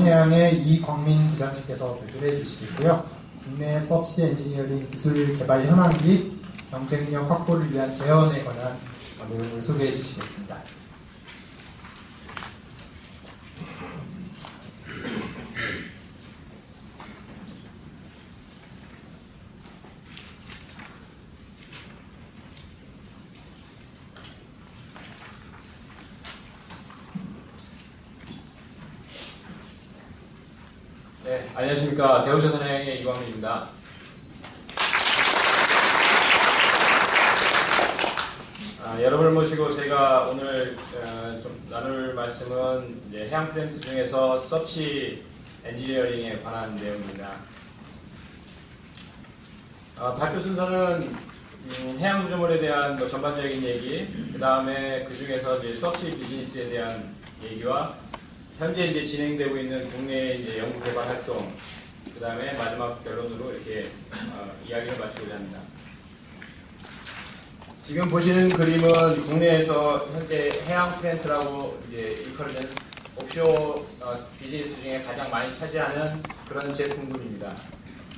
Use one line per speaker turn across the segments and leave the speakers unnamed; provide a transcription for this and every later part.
해양의 이광민 부장님께서 발표를 해주시겠고요. 국내 서브시 엔지니어링 기술 개발 현황 및 경쟁력 확보를 위한 재원에 관한 내용을 소개해 주시겠습니다.
네, 안녕하십니까. 대우조선해양의 이광민입니다. 여러분을 모시고 제가 오늘 좀 나눌 말씀은 이제 해양 플랜트 중에서 서브시 엔지니어링에 관한 내용입니다. 발표 순서는 해양 구조물에 대한 전반적인 얘기, 그 다음에 그 중에서 이제 서브시 비즈니스에 대한 얘기와 현재 이제 진행되고 있는 국내 이제 연구 개발 활동, 그 다음에 마지막 결론으로 이렇게 이야기를 마치고자 합니다. 지금 보시는 그림은 국내에서 현재 해양 플랜트라고 이제 일컬어지는 옵쇼 비즈니스 중에 가장 많이 차지하는 그런 제품군입니다.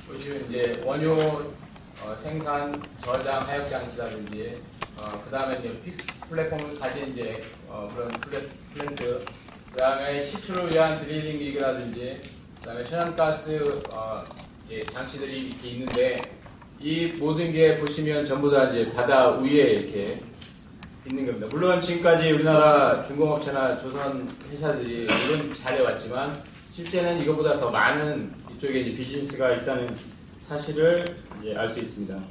보시면 이제 원료 생산, 저장, 하역 장치라든지, 그 다음에 이제 픽스 플랫폼을 가진 이제 그런 플랜트, 그 다음에 시추를 위한 드릴링 리그라든지, 그 다음에 천연가스 장치들이 이렇게 있는데, 이 모든 게 보시면 전부 다 이제 바다 위에 이렇게 있는 겁니다. 물론 지금까지 우리나라 중공업체나 조선 회사들이 물론 잘해왔지만, 실제는 이것보다 더 많은 이쪽에 이제 비즈니스가 있다는 사실을 이제 알 수 있습니다.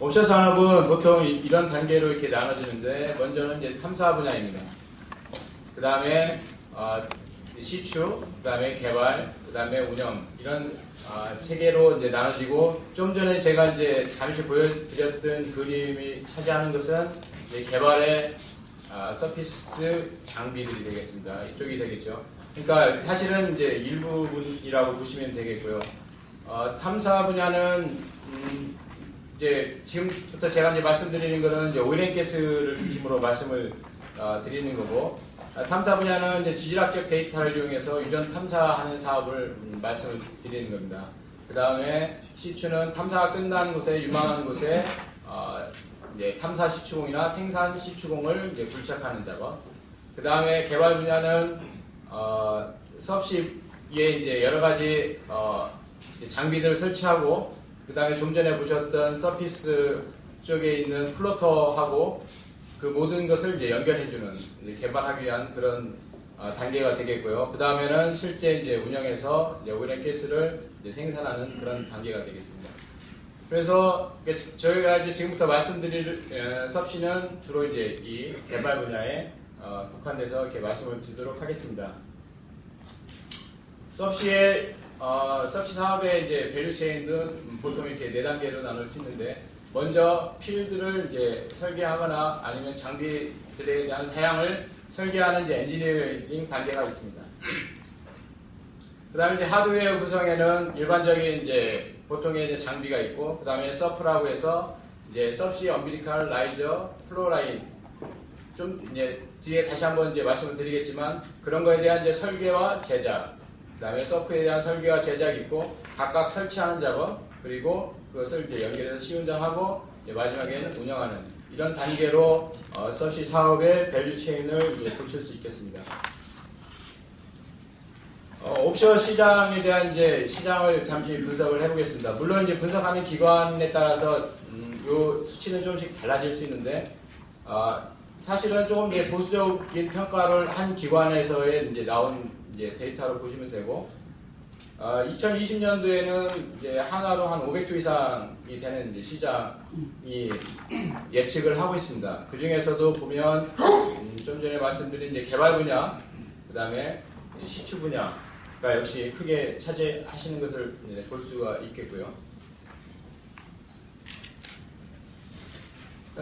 옵쇼 산업은 보통 이런 단계로 이렇게 나눠지는데, 먼저는 이제 탐사 분야입니다. 그 다음에 시추, 그 다음에 개발, 그 다음에 운영, 이런 체계로 이제 나눠지고, 좀 전에 제가 이제 잠시 보여드렸던 그림이 차지하는 것은 이제 개발의 서피스 장비들이 되겠습니다. 이쪽이 되겠죠. 그러니까 사실은 이제 일부분이라고 보시면 되겠고요. 탐사 분야는 이제 지금부터 제가 이제 말씀드리는 거는 이제 오일앤가스를 중심으로 말씀을 드리는 거고, 탐사 분야는 이제 지질학적 데이터를 이용해서 유전 탐사하는 사업을 말씀을 드리는 겁니다. 그 다음에 시추는 탐사가 끝난 곳에, 유망한 곳에 이제 탐사 시추공이나 생산 시추공을 이제 굴착하는 작업. 그 다음에 개발 분야는 서브시에 이제 여러 가지 장비들을 설치하고, 그 다음에 좀 전에 보셨던 서피스 쪽에 있는 플로터하고 그 모든 것을 이제 연결해주는, 이제 개발하기 위한 그런 단계가 되겠고요. 그 다음에는 실제 이제 운영해서 오일앤가스를 생산하는 그런 단계가 되겠습니다. 그래서 저희가 이제 지금부터 말씀드릴 서브시는 주로 이제 이 개발 분야에 국한돼서 이렇게 말씀을 드리도록 하겠습니다. 서브시 사업의 이제 밸류 체인은 보통 이렇게 4단계로 나눌 수 있는데, 먼저 필드를 이제 설계하거나 아니면 장비들에 대한 사양을 설계하는 이제 엔지니어링 단계가 있습니다. 그 다음에 이제 하드웨어 구성에는 일반적인 이제 보통의 이제 장비가 있고, 그 다음에 서프라고 해서 이제 서브시 엄비리칼 라이저 플로라인, 좀 이제 뒤에 다시 한번 이제 말씀을 드리겠지만, 그런 거에 대한 이제 설계와 제작, 그 다음에 서프에 대한 설계와 제작이 있고, 각각 설치하는 작업, 그리고 그것을 이제 연결해서 시운전하고, 마지막에는 운영하는, 이런 단계로 서브시 사업의 밸류 체인을 보실 수 있겠습니다. 옵쇼 시장에 대한 이제 시장을 잠시 분석을 해보겠습니다. 물론 이제 분석하는 기관에 따라서 요 수치는 조금씩 달라질 수 있는데, 사실은 조금 이제 보수적인 평가를 한 기관에서의 이제 나온 이제 데이터로 보시면 되고, 2020년도에는 이제 하나로 한 500조 이상이 되는 이제 시장이 예측을 하고 있습니다. 그 중에서도 보면 좀 전에 말씀드린 이제 개발 분야, 그 다음에 시추 분야가 역시 크게 차지하시는 것을 볼 수가 있겠고요.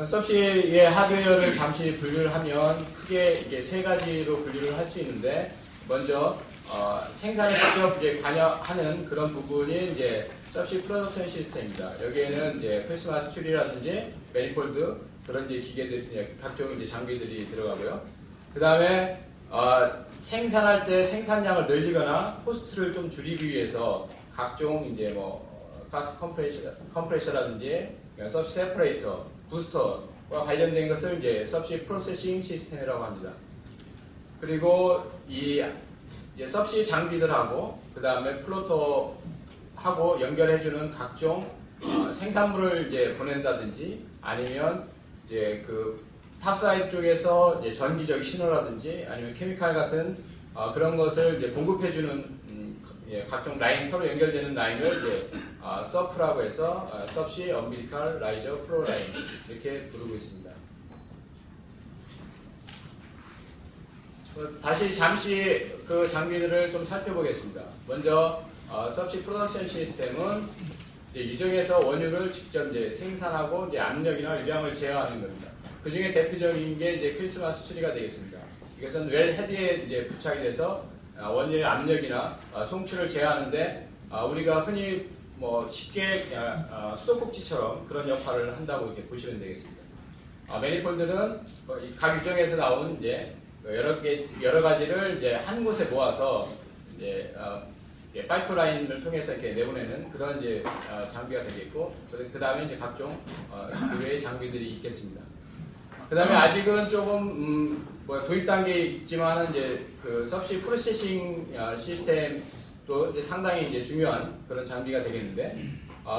서브시의 하드웨어를 잠시 분류를 하면 크게 이게 3가지로 분류를 할 수 있는데, 먼저 생산에 직접 이제 관여하는 그런 부분이 이제 서브시 프로덕션 시스템입니다. 여기에는 이제 크리스마스 트리라든지 매니폴드, 그런 이제 기계들, 각종 이제 장비들이 들어가고요. 그 다음에 생산할 때 생산량을 늘리거나 코스트를 좀 줄이기 위해서 각종 이제 뭐 가스 컴프레셔라든지 서브시 세퍼레이터, 부스터와 관련된 것을 이제 서브시 프로세싱 시스템이라고 합니다. 그리고 이 이제 서브시 장비들하고 그 다음에 플로터하고 연결해주는 각종 생산물을 이제 보낸다든지 아니면 이제 그 탑사이드 쪽에서 이제 전기적 신호라든지 아니면 케미칼 같은 그런 것을 이제 공급해주는 각종 라인 서로 연결되는 라인을 이제 서프라고 해서 서브시 엄비리칼 라이저 플로 라인 이렇게 부르고 있습니다. 다시 잠시 그 장비들을 좀 살펴보겠습니다. 먼저 서브시 프로덕션 시스템은 이제 유정에서 원유를 직접 이제 생산하고 이제 압력이나 유량을 제어하는 겁니다. 그 중에 대표적인 게 이제 크리스마스 트리가 되겠습니다. 이것은 웰 헤드에 이제 부착이 돼서 원유의 압력이나 송출을 제어하는데 우리가 흔히 뭐 쉽게 수도꼭지처럼 그런 역할을 한다고 이렇게 보시면 되겠습니다. 매니폴드는 각 유정에서 나온 이제 여러 가지를 이제 한 곳에 모아서 이제 파이프라인을 통해서 이렇게 내보내는 그런 이제 장비가 되겠고, 그 다음에 이제 각종 그 외의 장비들이 있겠습니다. 그 다음에 아직은 조금 뭐 도입 단계에 있지만은 이제 그 서브시 프로세싱 시스템도 이제 상당히 이제 중요한 그런 장비가 되겠는데,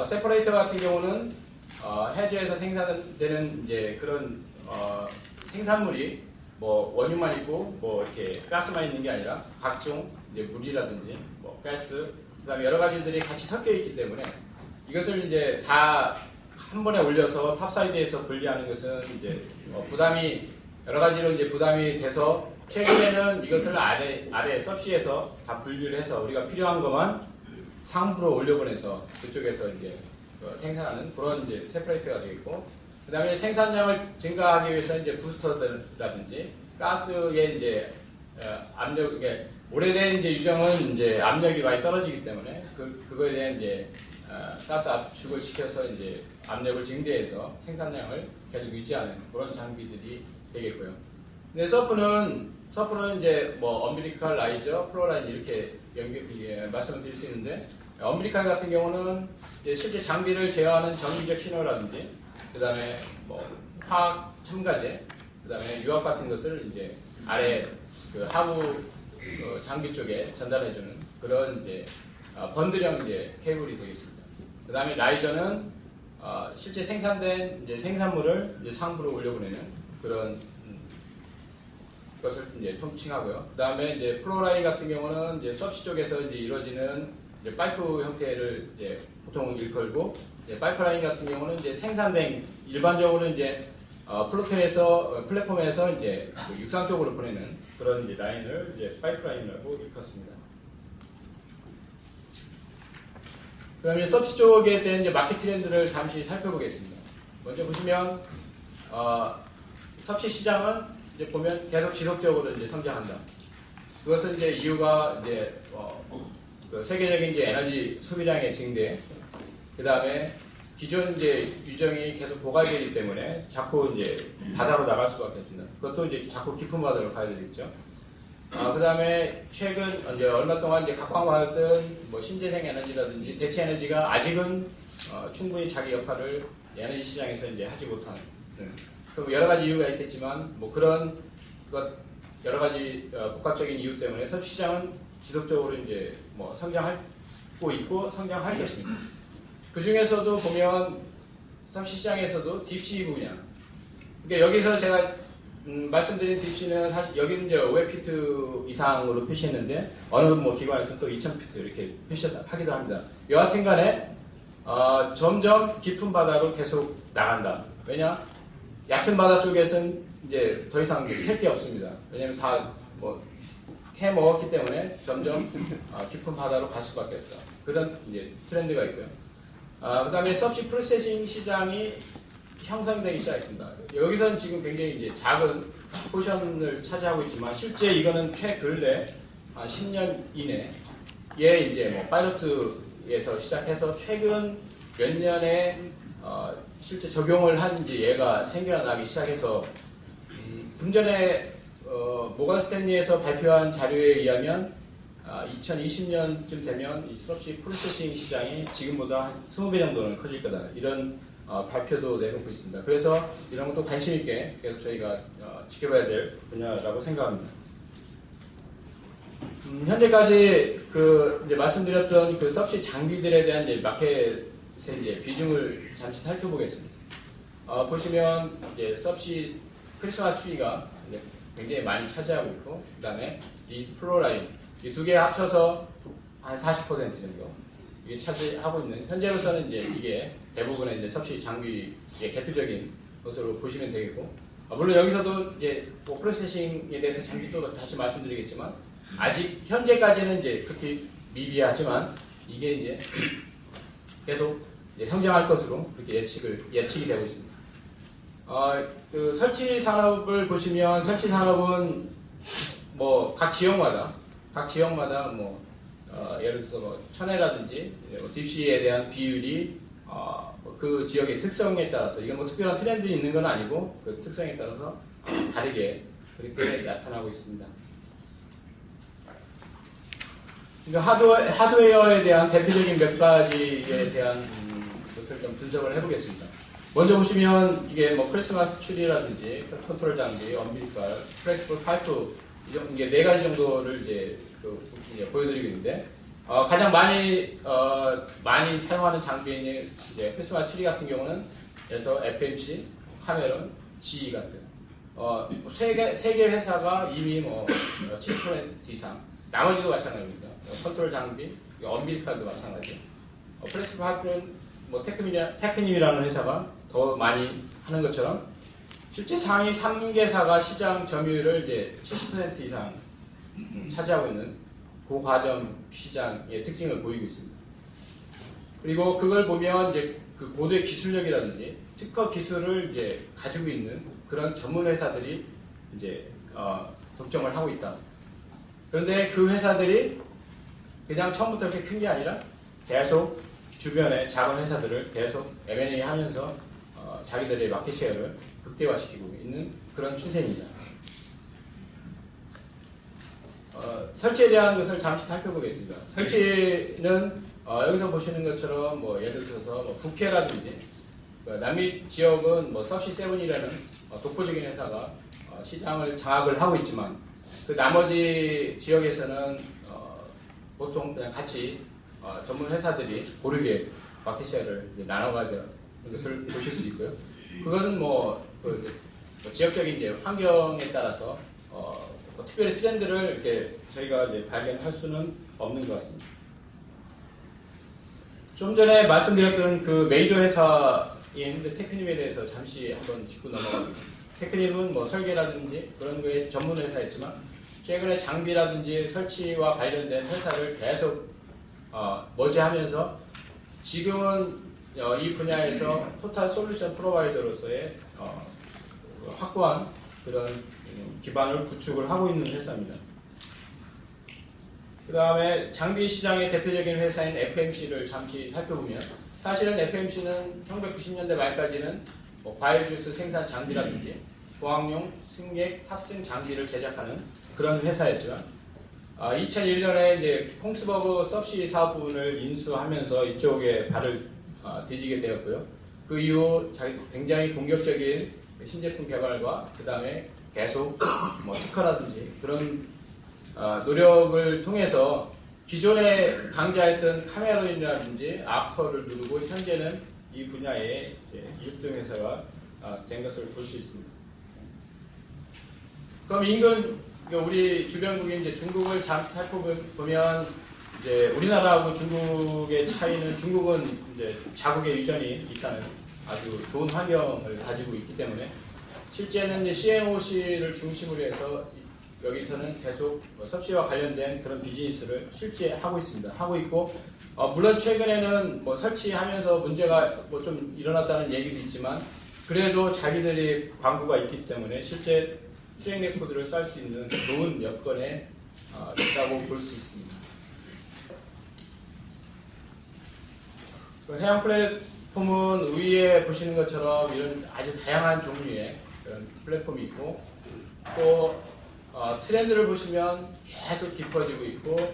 세퍼레이터 같은 경우는 해저에서 생산되는 이제 그런 생산물이 뭐 원유만 있고 뭐 이렇게 가스만 있는 게 아니라 각종 이제 물이라든지 뭐 가스, 그다음에 여러 가지들이 같이 섞여 있기 때문에 이것을 이제 다 한 번에 올려서 탑사이드에서 분리하는 것은 이제 부담이 여러 가지로 이제 부담이 돼서 최근에는 이것을 아래 서브시에서 다 분리를 해서 우리가 필요한 것만 상부로 올려보내서 그쪽에서 이제 생산하는 그런 이제 세퍼레이터가 되겠고, 그 다음에 생산량을 증가하기 위해서 이제 부스터라든지 가스의 이제 압력, 이게 오래된 이제 유정은 이제 압력이 많이 떨어지기 때문에 그거에 대한 이제 가스 압축을 시켜서 이제 압력을 증대해서 생산량을 계속 유지하는 그런 장비들이 되겠고요. 근데 서프는 이제 뭐 엄비리칼 라이저, 플로라인 이렇게 말씀을 드릴 수 있는데, 엄비리칼 같은 경우는 이제 실제 장비를 제어하는 전기적 신호라든지 그 다음에 뭐 화학 첨가제, 그 다음에 유압 같은 것을 이제 아래 그 하부 장비 쪽에 전달해주는 그런 이제 번들형 이제 케이블이 되겠습니다. 그 다음에 라이저는 실제 생산된 이제 생산물을 이제 상부로 올려보내는 그런 것을 이제 통칭하고요. 그 다음에 이제 플로라인 같은 경우는 이제 서브시 쪽에서 이제 이루어지는 이제 파이프 형태를 이제 보통 일컬고, 파이프라인 같은 경우는 이제 생산된 일반적으로 이제 플랫폼에서 이제 그 육상 쪽으로 보내는 그런 이제 라인을 이제 파이프라인이라고 일컫습니다. 그다음에 서브시 쪽에 대한 이제 마켓 트렌드를 잠시 살펴보겠습니다. 먼저 보시면 서브시 시장은 이제 보면 계속 지속적으로 이제 성장한다. 그것은 이제 이유가 이제 그 세계적인 이제 에너지 소비량의 증대, 그 다음에 기존 이제 유정이 계속 고갈되기 때문에 자꾸 이제 바다로 나갈 수밖에 없습니다. 그것도 이제 자꾸 깊은 바다로 가야 되겠죠. 그 다음에 최근 이제 얼마 동안 이제 각광받았던 뭐 신재생 에너지라든지 대체 에너지가 아직은 충분히 자기 역할을 에너지 시장에서 이제 하지 못하는, 그럼 여러 가지 이유가 있겠지만 뭐 그런 것 여러 가지 복합적인 이유 때문에 서브 시장은 지속적으로 이제 뭐 성장하고 있고 성장할 것입니다. 그 중에서도 보면 서브 시장에서도 딥시 분야, 그러니까 여기서 제가 말씀드린 딥시는 사실 여기는 이제 500피트 이상으로 표시했는데 어느 뭐 기관에서 또 2000피트 이렇게 표시하기도 합니다. 여하튼간에 점점 깊은 바다로 계속 나간다. 왜냐? 얕은 바다 쪽에서는 이제 더 이상 할 게 없습니다. 왜냐하면 다 뭐 해먹었기 때문에 점점 깊은 바다로 갈 수밖에 없다. 그런 이제 트렌드가 있고요. 그 다음에 서브시 프로세싱 시장이 형성되기 시작했습니다. 여기서는 지금 굉장히 이제 작은 포션을 차지하고 있지만 실제 이거는 최근래 한 10년 이내에 이제 뭐 파이러트에서 시작해서 최근 몇 년에 실제 적용을 한 이제 얘가 생겨나기 시작해서 금전에 모건 스탠리에서 발표한 자료에 의하면 2020년쯤 되면 이 수없이 프로세싱 시장이 지금보다 한 20배 정도는 커질 거다. 이런 발표도 내놓고 있습니다. 그래서 이런 것도 관심 있게 계속 저희가 지켜봐야 될 분야라고 생각합니다. 현재까지 이제 말씀드렸던 그 서치 장비들에 대한 이제 마켓의 이제 비중을 잠시 살펴보겠습니다. 보시면 이제 서치 크리스마스 트리가 굉장히 많이 차지하고 있고, 그 다음에 이 플로라인 이 두 개 합쳐서 한 40% 정도 이게 차지하고 있는, 현재로서는 이제 이게 대부분의 이제 서치 장비의 대표적인 것으로 보시면 되겠고, 물론 여기서도 이제 프로세싱에 대해서 잠시 또 다시 말씀드리겠지만, 아직 현재까지는 이제 그렇게 미비하지만 이게 이제 계속 이제 성장할 것으로 그렇게 예측이 되고 있습니다. 그 설치 산업을 보시면, 설치 산업은 뭐 각 지역마다 뭐 예를 들어서 뭐 천혜라든지 딥시에 대한 비율이 그 지역의 특성에 따라서, 이건 뭐 특별한 트렌드 있는 건 아니고 그 특성에 따라서 다르게 그렇게 나타나고 있습니다. 그러니까 하드웨어에 대한 대표적인 몇 가지에 대한 것을 좀 분석을 해보겠습니다. 먼저 보시면 이게 뭐 크리스마스 트리라든지 컨트롤 장비, 엄빌리컬, 플렉시블 파이프, 이게 4가지 정도를 이제 보여드리고 있는데, 가장 많이 사용하는 장비인 이제 크리스마스 트리 같은 경우는 그래서 FMC, 카메론, GE 같은 세 개 회사가 이미 뭐 70% 이상, 나머지도 마찬가지입니다. 컨트롤 장비, 엄빌리컬도 마찬가지. 플렉시블 파이프는 뭐 테크님이라는 회사가 더 많이 하는 것처럼, 실제 상위 3개사가 시장 점유율을 이제 70% 이상 차지하고 있는 고과점 시장의 특징을 보이고 있습니다. 그리고 그걸 보면 이제 그 고도의 기술력이라든지 특허 기술을 이제 가지고 있는 그런 전문 회사들이 이제 독점을 하고 있다. 그런데 그 회사들이 그냥 처음부터 이렇게 큰 게 아니라 계속 주변의 작은 회사들을 계속 M&A 하면서 자기들의 마켓쉐어를 극대화시키고 있는 그런 추세입니다. 설치에 대한 것을 잠시 살펴보겠습니다. 설치는 여기서 보시는 것처럼 뭐 예를 들어서 뭐 국회라든지 남미 지역은 뭐 서시7이라는 독보적인 회사가 시장을 장악을 하고 있지만, 그 나머지 지역에서는 보통 그냥 같이 전문 회사들이 고르게 마켓쉐어를 나눠 가져는 것을 보실 수 있고요. 그것은 그 지역적인 이제 환경에 따라서 특별히 트렌드를 이렇게 저희가 이제 발견할 수는 없는 것 같습니다. 좀 전에 말씀드렸던 그 메이저 회사인 테크님에 대해서 잠시 한번 짚고 넘어가겠습니다. 테크님은 뭐 설계라든지 그런 거에 전문 회사였지만, 최근에 장비라든지 설치와 관련된 회사를 계속 머지하면서 지금은 이 분야에서 토탈 솔루션 프로바이더로서의 확고한 그런 기반을 구축을 하고 있는 회사입니다. 그 다음에 장비 시장의 대표적인 회사인 FMC를 잠시 살펴보면, 사실은 FMC는 1990년대 말까지는 뭐 과일 주스 생산 장비라든지 보항용 승객 탑승 장비를 제작하는 그런 회사였지만, 2001년에 이제 콩스버그 서시 사업 부분을 인수하면서 이쪽에 발을 디디게 되었고요. 그 이후 굉장히 공격적인 신제품 개발과 그 다음에 계속 뭐 특허라든지 그런 노력을 통해서 기존에 강자했던 카메론이라든지 아커를 누르고 현재는 이 분야의 1등 회사가 된 것을 볼 수 있습니다. 그럼 인근 우리 주변국인 이제 중국을 잠시 살펴보면, 이제 우리나라하고 중국의 차이는, 중국은 이제 자국의 유전이 있다는 아주 좋은 환경을 가지고 있기 때문에 실제는 이제 CMOC를 중심으로 해서 여기서는 계속 섭씨와 관련된 그런 비즈니스를 실제 하고 있습니다. 하고 있고, 물론 최근에는 뭐 설치하면서 문제가 뭐 좀 일어났다는 얘기도 있지만, 그래도 자기들이 광고가 있기 때문에 실제 트랙 레코드를 쌀 수 있는 좋은 여건에 있다고 볼 수 있습니다. 그 해양 플랫폼은 위에 보시는 것처럼 이런 아주 다양한 종류의 그런 플랫폼이 있고, 또 트렌드를 보시면 계속 깊어지고 있고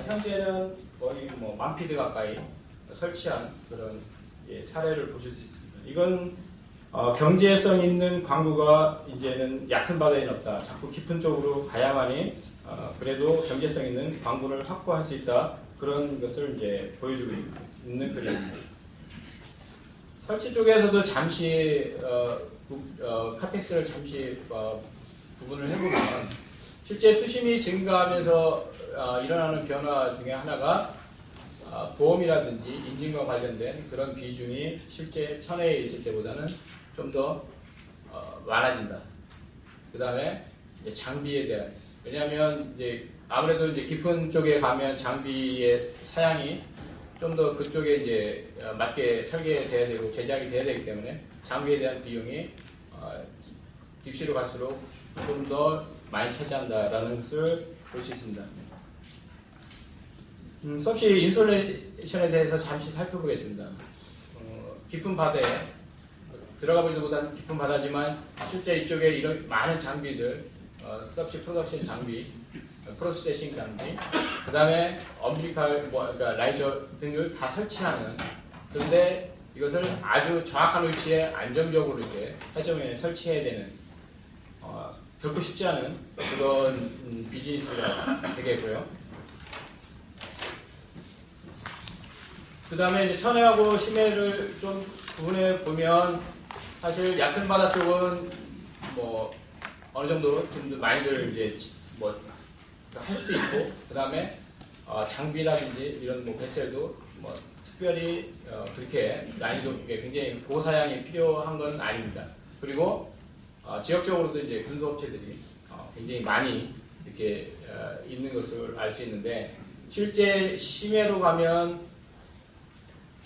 현재는 거의 뭐 10,000피트 가까이 설치한 그런 사례를 보실 수 있습니다. 이건 경제성 있는 광구가 이제는 얕은 바다에 없다. 자꾸 깊은 쪽으로 가야만이 그래도 경제성 있는 광구를 확보할 수 있다. 그런 것을 이제 보여주고 있는 그림입니다. 설치 쪽에서도 잠시 카펙스를 잠시 구분을 해보면 실제 수심이 증가하면서 일어나는 변화 중에 하나가 보험이라든지 인증과 관련된 그런 비중이 실제 천혜에 있을 때보다는 좀 더 많아진다. 그 다음에 장비에 대한, 왜냐하면 이제 아무래도 이제 깊은 쪽에 가면 장비의 사양이 좀 더 그쪽에 이제 맞게 설계돼야 되고 제작이 돼야 되기 때문에 장비에 대한 비용이 딥시로 갈수록 좀 더 많이 차지한다라는 것을 볼 수 있습니다. 수없이 인솔레이션에 대해서 잠시 살펴보겠습니다. 깊은 바다에 들어가 보기보다는 깊은 바다지만 실제 이쪽에 이런 많은 장비들, 서브시 프로덕션 장비, 프로세싱 장비, 그 다음에 엄빌리칼, 그러니까 라이저 등을 다 설치하는, 그런데 이것을 아주 정확한 위치에 안정적으로 이렇게 해저면에 설치해야 되는 결코 쉽지 않은 그런 비즈니스가 되겠고요. 그 다음에 이제 천혜하고 심해를 좀 구분해 보면 사실 얕은 바다 쪽은 뭐 어느 정도 좀 많이들 이제 뭐 할 수 있고, 그 다음에 장비라든지 이런 뭐 베셀도 뭐 특별히 그렇게 난이도 굉장히 고사양이 필요한 건 아닙니다. 그리고 지역적으로도 이제 군수업체들이 굉장히 많이 이렇게 있는 것을 알 수 있는데, 실제 심해로 가면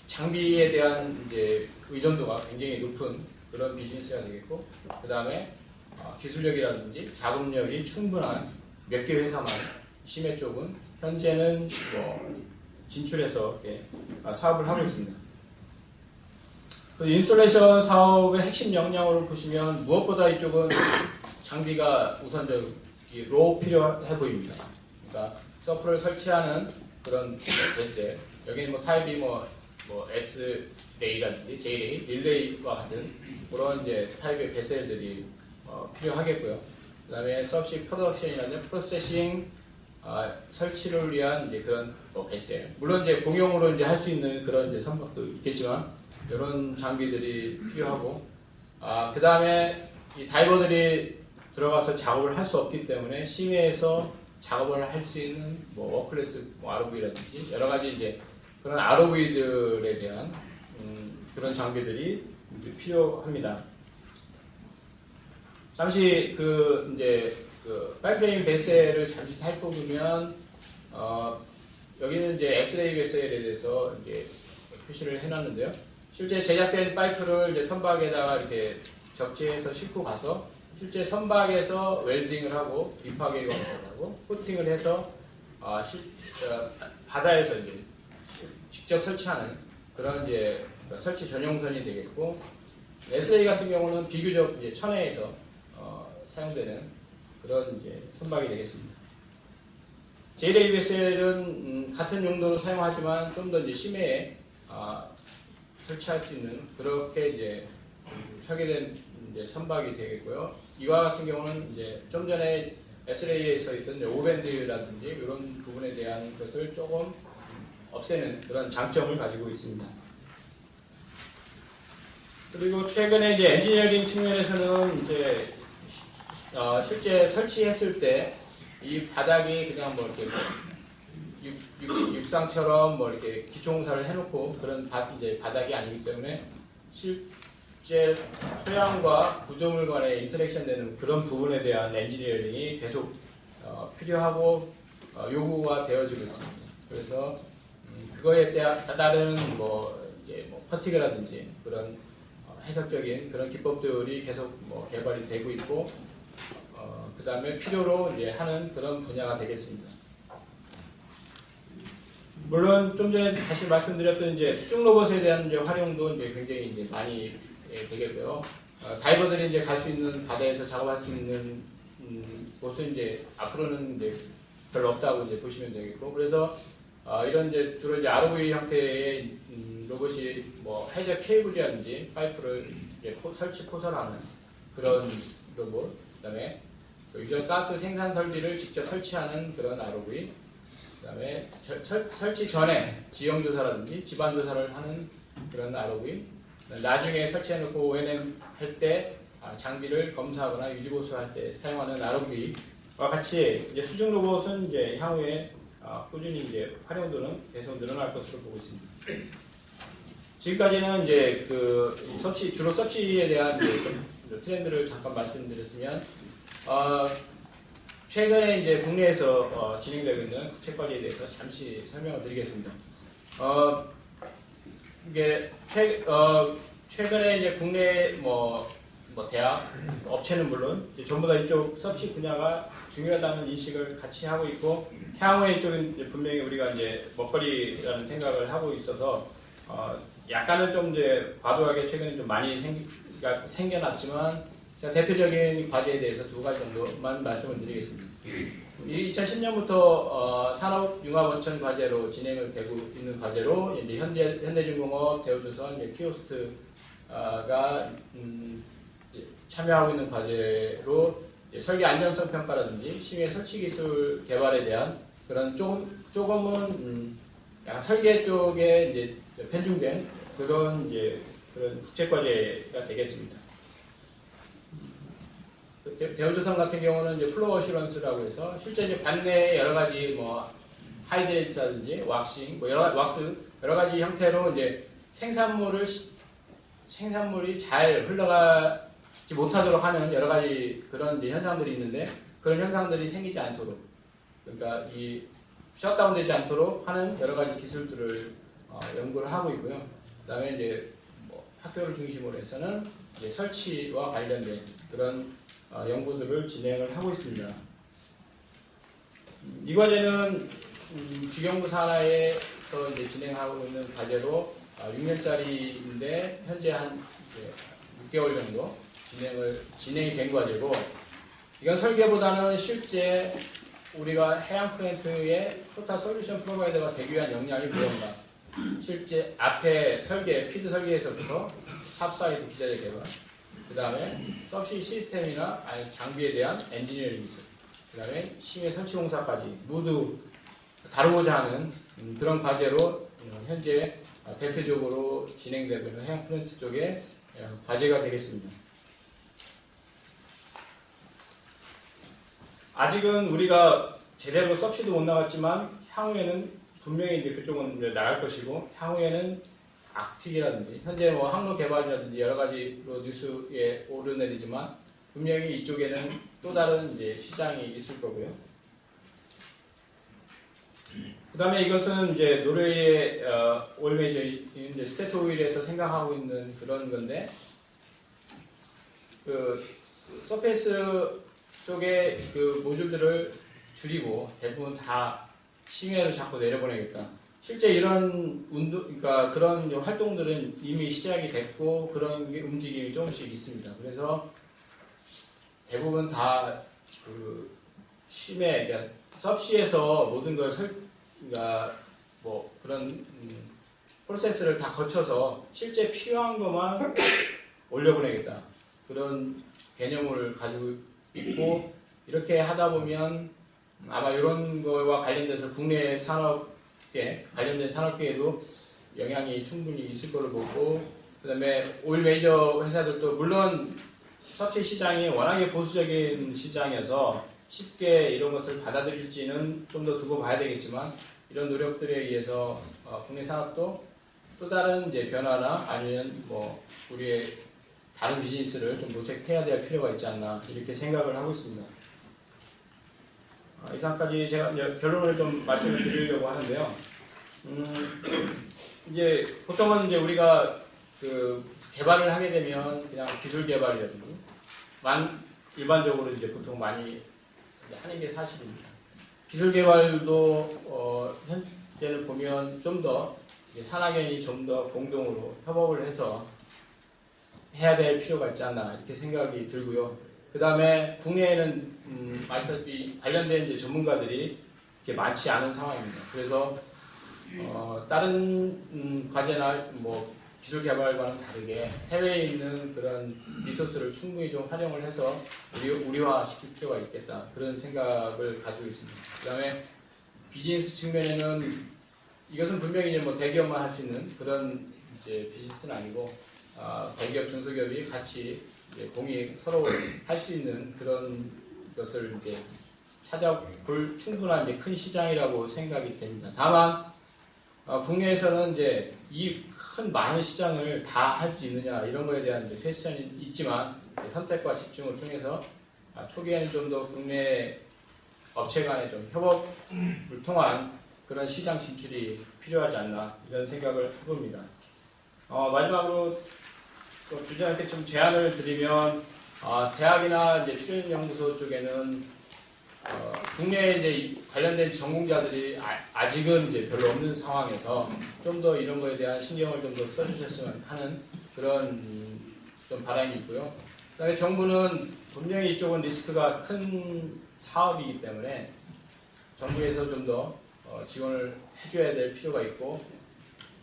장비에 대한 이제 의존도가 굉장히 높은 그런 비즈니스가 되겠고, 그 다음에 기술력이라든지 자금력이 충분한 몇 개 회사만 심해 쪽은 현재는 뭐 진출해서 이렇게 사업을 하고 있습니다. 그 인솔레이션 사업의 핵심 역량으로 보시면 무엇보다 이쪽은 장비가 우선적으로 필요해 보입니다. 그러니까 서프를 설치하는 그런 베셀, 여기는 뭐 타입이 뭐 S-레이라든지 J-레이, 릴레이와 같은 그런 이제 타입의 베셀들이 필요하겠고요. 그 다음에 서브시 프로덕션이라는 프로세싱 설치를 위한 이제 그런 베셀. 물론 이제 공용으로 이제 할 수 있는 그런 이제 선박도 있겠지만 이런 장비들이 필요하고, 그 다음에 이 다이버들이 들어가서 작업을 할 수 없기 때문에 심해에서 작업을 할 수 있는 뭐 워클래스 ROV라든지 여러 가지 이제 그런 ROV들에 대한 그런 장비들이 필요합니다. 잠시 이제 파이프레인 베셀을 잠시 살펴보면 여기는 이제 엑스레이 베셀에 대해서 이제 표시를 해놨는데요. 실제 제작된 파이프를 이제 선박에다가 이렇게 적재해서 싣고 가서 실제 선박에서 웰딩을 하고 립하게 하고 코팅을 해서 바다에서 이제 직접 설치하는 그런 이제 설치 전용선이 되겠고, SLA 같은 경우는 비교적 이제 천혜에서 사용되는 그런 이제 선박이 되겠습니다. J-레이 베셀은 같은 용도로 사용하지만 좀 더 이제 심해에 설치할 수 있는 그렇게 이제 설계된 이제 선박이 되겠고요. 이와 같은 경우는 이제 좀 전에 SLA에서 있던 이제 오밴드라든지 이런 부분에 대한 것을 조금 없애는 그런 장점을 가지고 있습니다. 그리고 최근에 이제 엔지니어링 측면에서는 이제 실제 설치했을 때 이 바닥이 그냥 뭐 이렇게 육상처럼 뭐 이렇게 기초공사를 해놓고 그런 이제 바닥이 아니기 때문에 실제 토양과 구조물간의 인터랙션 되는 그런 부분에 대한 엔지니어링이 계속 필요하고 요구가 되어지고 있습니다. 그래서 그거에 따른 이제 퍼티그라든지 그런 해석적인 그런 기법들이 계속 개발이 되고 있고, 그 다음에 필요로 이제 하는 그런 분야가 되겠습니다. 물론 좀 전에 다시 말씀드렸던 이제 수중 로봇에 대한 이제 활용도 이제 굉장히 이제 많이 되겠고요. 다이버들이 이제 갈 수 있는 바다에서 작업할 수 있는 곳은 이제 앞으로는 이제 별로 없다고 이제 보시면 되겠고, 그래서 이런 이제 주로 이제 ROV 형태의 로봇이 뭐 해저 케이블이라든지 파이프를 이제 설치 포설하는 그런 로봇, 그다음에 유전 가스 생산 설비를 직접 설치하는 그런 ROV, 그다음에 설치 전에 지형 조사라든지 집안 조사를 하는 그런 ROV, 나중에 설치해놓고 O&M 할 때 장비를 검사하거나 유지보수할 때 사용하는 ROV와 같이 이제 수중 로봇은 이제 향후에 꾸준히 이제 활용도는 계속 늘어날 것으로 보고 있습니다. 지금까지는 이제 그 주로 서치에 대한 트렌드를 잠깐 말씀드렸으면, 최근에 이제 국내에서 진행되고 있는 국책과제에 대해서 잠시 설명을 드리겠습니다. 이게 최근에 이제 국내 대학, 업체는 물론 전부 다 이쪽 서치 분야가 중요하다는 인식을 같이 하고 있고, 향후에 이쪽은 이제 분명히 우리가 이제 먹거리라는 생각을 하고 있어서 약간은 좀 이제 과도하게 최근에 좀 많이 생겨났지만, 제가 대표적인 과제에 대해서 두 가지 정도만 말씀을 드리겠습니다. 2010년부터 산업융합원천 과제로 진행을 되고 있는 과제로 이제 현대중공업, 대우조선, 키오스트가 참여하고 있는 과제로 설계 안전성 평가라든지 심해 설치 기술 개발에 대한 그런 조금은 약간 설계 쪽에 이제 편중된 그런 국제 과제가 되겠습니다. 대우조선 같은 경우는 이제 플로우 어슈런스라고 해서 실제 이제 관내에 여러 가지 하이드레이스라든지 왁싱, 여러 가지 형태로 이제 생산물이 잘 흘러가지 못하도록 하는 여러 가지 그런 이제 현상들이 있는데, 그런 현상들이 생기지 않도록, 그러니까 이 셧다운 되지 않도록 하는 여러 가지 기술들을 연구를 하고 있고요. 그다음에 이제 학교를 중심으로 해서는 이제 설치와 관련된 그런 연구들을 진행을 하고 있습니다. 이 과제는 직영부 산하에서 이제 진행하고 있는 과제로 6년짜리인데 현재 한 6개월 정도 진행이 된 과제고, 이건 설계보다는 실제 우리가 해양 플랜트의 토탈 솔루션 프로바이더가 되기 위한 역량이 무언가, 실제 앞에 피드 설계에서부터 탑사이드 기자재 개발, 그 다음에 서시 시스템이나 장비에 대한 엔지니어링 기술, 그 다음에 심해 설치 공사까지 모두 다루고자 하는 그런 과제로 현재 대표적으로 진행되고 있는 해양 플랜트 쪽의 과제가 되겠습니다. 아직은 우리가 제대로 서치도 못 나갔지만 향후에는 분명히 이제 그쪽은 이제 나갈 것이고, 향후에는 악틱이라든지 현재 항로 개발이라든지 여러 가지로 뉴스에 오르내리지만 분명히 이쪽에는 또 다른 이제 시장이 있을 거고요. 그 다음에 이것은 이제 노르웨이의 오일메이저 이제 스테트 오일에서 생각하고 있는 그런 건데, 그 서페이스 쪽에 그 모듈들을 줄이고 대부분 다 심해로 자꾸 내려보내겠다. 실제 이런 그러니까 그런 활동들은 이미 시작이 됐고, 그런 움직임이 조금씩 있습니다. 그래서 대부분 다 그 심해, 그러니까 섭씨에서 모든 걸 그러니까 그런 프로세스를 다 거쳐서 실제 필요한 것만 올려보내겠다. 그런 개념을 가지고 있고, 이렇게 하다 보면 아마 이런 거와 관련돼서 국내 관련된 산업계에도 영향이 충분히 있을 거로 보고, 그 다음에 오일 메이저 회사들도 물론 서치 시장이 워낙에 보수적인 시장이어서 쉽게 이런 것을 받아들일지는 좀 더 두고 봐야 되겠지만, 이런 노력들에 의해서 국내 산업도 또 다른 이제 변화나 아니면 우리의 다른 비즈니스를 좀 모색해야 될 필요가 있지 않나, 이렇게 생각을 하고 있습니다. 이상까지 제가 이제 결론을 좀 말씀을 드리려고 하는데요. 이제 보통은 이제 우리가 그 개발을 하게 되면 그냥 기술 개발이라든지 일반적으로 이제 보통 많이 하는 게 사실입니다. 기술 개발도 현재는 보면 좀 더 산학연이 좀 더 공동으로 협업을 해서 해야 될 필요가 있지 않나, 이렇게 생각이 들고요. 그 다음에 국내에는 아시다시피 관련된 이제 전문가들이 이렇게 많지 않은 상황입니다. 그래서 다른 과제나 뭐 기술 개발과는 다르게 해외에 있는 그런 리소스를 충분히 좀 활용을 해서 우리화시킬 필요가 있겠다, 그런 생각을 가지고 있습니다. 그 다음에 비즈니스 측면에는 이것은 분명히 이제 뭐 대기업만 할 수 있는 그런 이제 비즈니스는 아니고 대기업, 중소기업이 같이 이제 공익 서로 할 수 있는 그런 것을 이제 찾아볼 충분한 이제 큰 시장이라고 생각이 됩니다. 다만 국내에서는 이제 이 큰 많은 시장을 다 할 수 있느냐 이런 거에 대한 이제 퀘스천이 있지만 선택과 집중을 통해서 초기에는 좀 더 국내 업체 간의 좀 협업을 통한 그런 시장 진출이 필요하지 않나 이런 생각을 해봅니다. 마지막으로 주장한테 좀 제안을 드리면 대학이나 이제 출연연구소 쪽에는 국내에 이제 관련된 전공자들이 아직은 이제 별로 없는 상황에서 좀 더 이런 거에 대한 신경을 좀 더 써주셨으면 하는 그런 좀 바람이 있고요. 그다음에 정부는 분명히 이쪽은 리스크가 큰 사업이기 때문에 정부에서 좀 더 지원을 해줘야 될 필요가 있고,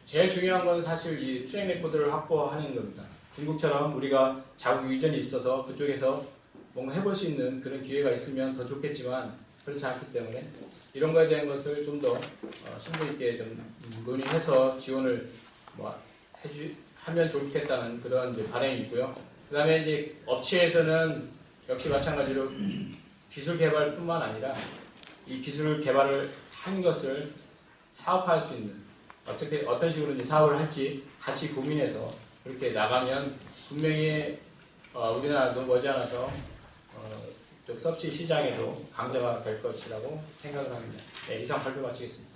제일 중요한 건 사실 이 트랙 레코드를 확보하는 겁니다. 중국처럼 우리가 자국 유전이 있어서 그쪽에서 뭔가 해볼 수 있는 그런 기회가 있으면 더 좋겠지만 그렇지 않기 때문에 이런 거에 대한 것을 좀 더 심도 있게 좀 논의해서 지원을 하면 좋겠다는 그런 이제 바람이 있고요. 그 다음에 이제 업체에서는 역시 마찬가지로 기술 개발뿐만 아니라 이 기술 개발을 한 것을 사업화할 수 있는 어떤 식으로 이제 사업을 할지 같이 고민해서 그렇게 나가면 분명히 우리나라도 머지않아서 좀 서치 시장에도 강자가 될 것이라고 생각을 합니다. 네, 이상 발표 마치겠습니다.